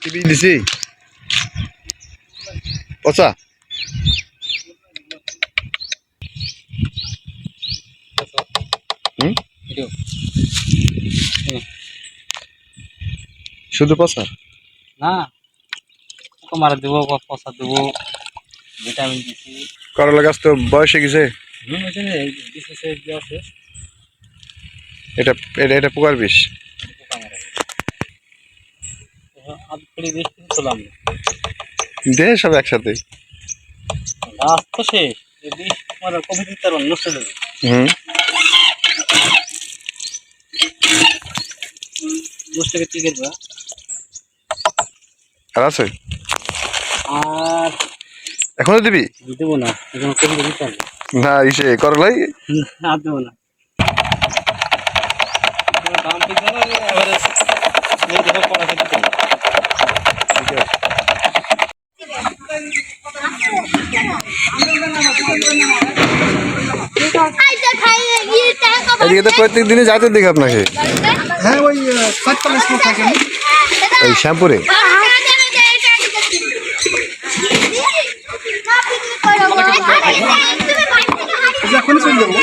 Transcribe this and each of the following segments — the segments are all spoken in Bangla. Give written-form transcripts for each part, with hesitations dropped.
টিভি দিছি পচা শুধু পচা না তোমার দেবো পচা দেবো ভিটামিন দিছি করলা গাছ তো বয়সে গেছে এটা এটা এটা পোকার বিষ দে সব একসাথে গাছ তো শেষ বিষ তোমার কবি দিতে পারবো নষ্ট হয়ে যাবে দশটাকে কি করবা আর আছে আর এখনো দিবি দেবো না এখন কবি দিতে পারবো না ইসে করলাই আর দেবো না দাম পেয়ে যাবে এভারেজ এই দেখো পড়া দিতে এদিকে তো প্রত্যেক দিনই যাইতে দেখি আপনাকে হ্যাঁ ওই সাততলা স্কুল থাকে ওই শ্যামপুরে এখন চলে যাবো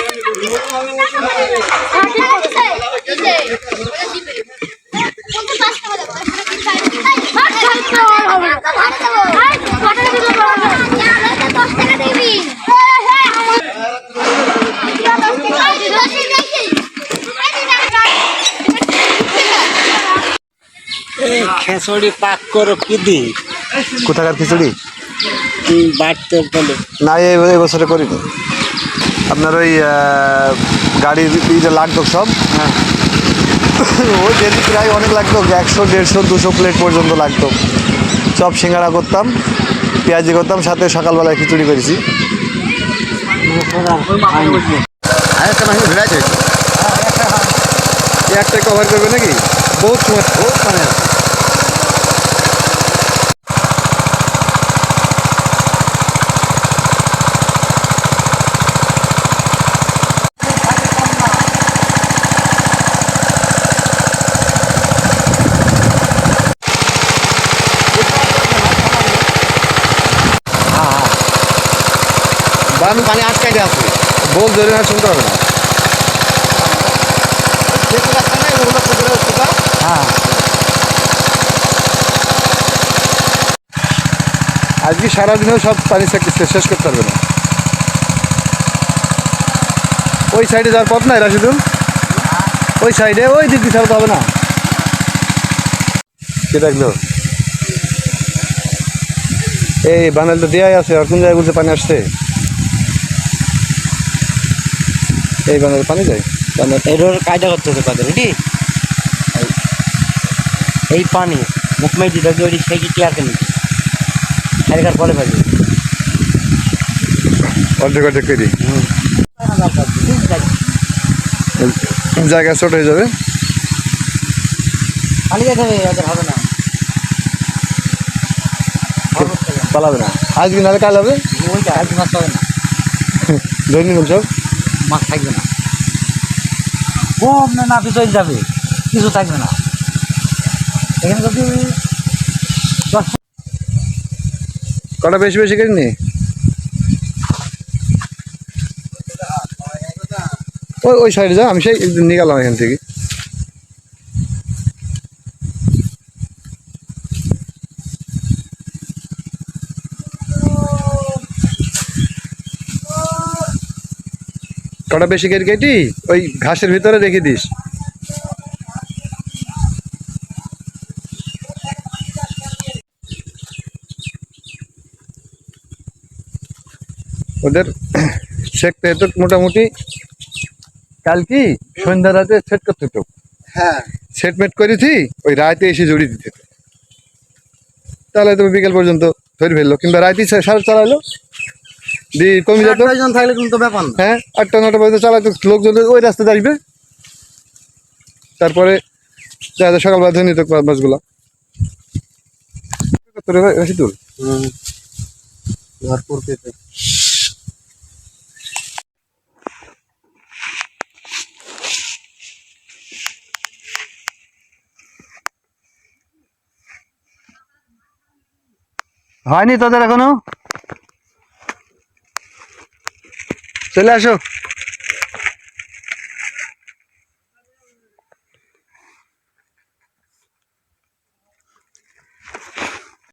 খেসড়ি পাক করো কি দি কোথাকার খিচুড়ি বাড়তে বলে না এই বছরে করিনি আপনার ওই গাড়ির যে লাগতো সব হ্যাঁ ওই ডেলি প্রায় অনেক লাগতো 100 150 200 প্লেট পর্যন্ত লাগতো চপ সিঙ্গাড়া করতাম পেঁয়াজি করতাম সাথে সকালবেলায় খিচুড়ি করেছি একটা কভার করবে নাকি বহুত সময় বহুত মানে বানু পানি আটকাই দেওয়া আছে বল ধরে না শুনতে হবে না হ্যাঁ আজকে সারাদিনেও সব পানি শেষ করতে পারবে না ওই সাইডে যাওয়ার পথ নাই রাশিদুল ওই সাইডে ওই দিক দিয়ে ছাড়তে হবে না কে দেখলো এই বানাল তো দেয়াই আছে আর কোন জায়গায় বলতে পানি আসছে এই বানাল পানি যায় এর কায়দা করতে হবে কাদের রেডি এই পানি মুখমেই দিতে হবে ওই সেই ক্লিয়ার কেন এরকার পরে পাবে অর্ধেক অর্ধেক করে দিই জায়গা ছোট হয়ে যাবে পালিয়ে যাবে ওদের হবে না পালাবে না আজকে নাহলে কাল হবে ওইটা আজ মাছ পাবে না ধরে নিন সব মাছ থাকবে না কম না নাপি চলে যাবে কিছু থাকবে না এখানে যদি কটা বেশি বেশি করে নি ওই ওই সাইডে যা আমি সেই নিয়ে গেলাম এখান থেকে কটা বেশি করে কেটি ওই ঘাসের ভিতরে রেখে দিস ওদের সেটটা তো মোটামুটি কাল কি সন্ধ্যা রাতে সেট করতে তো হ্যাঁ সেটমেট করেছি ওই রাতে এসে জড়িয়ে দিতে তাহলে তো বিকেল পর্যন্ত ধরে ফেললো কিংবা রাতে সার চালাইলো দিয়ে কমে যেত থাকলে কিন্তু ব্যাপার না হ্যাঁ 8টা 9টা পর্যন্ত চালাইতো লোকজন ওই রাস্তাতে আসবে তারপরে সকালবেলা ধরে নিত মাছগুলা রাশিদুল ভরপুর পেতে হয়নি তোদের এখনো? চলে আসো।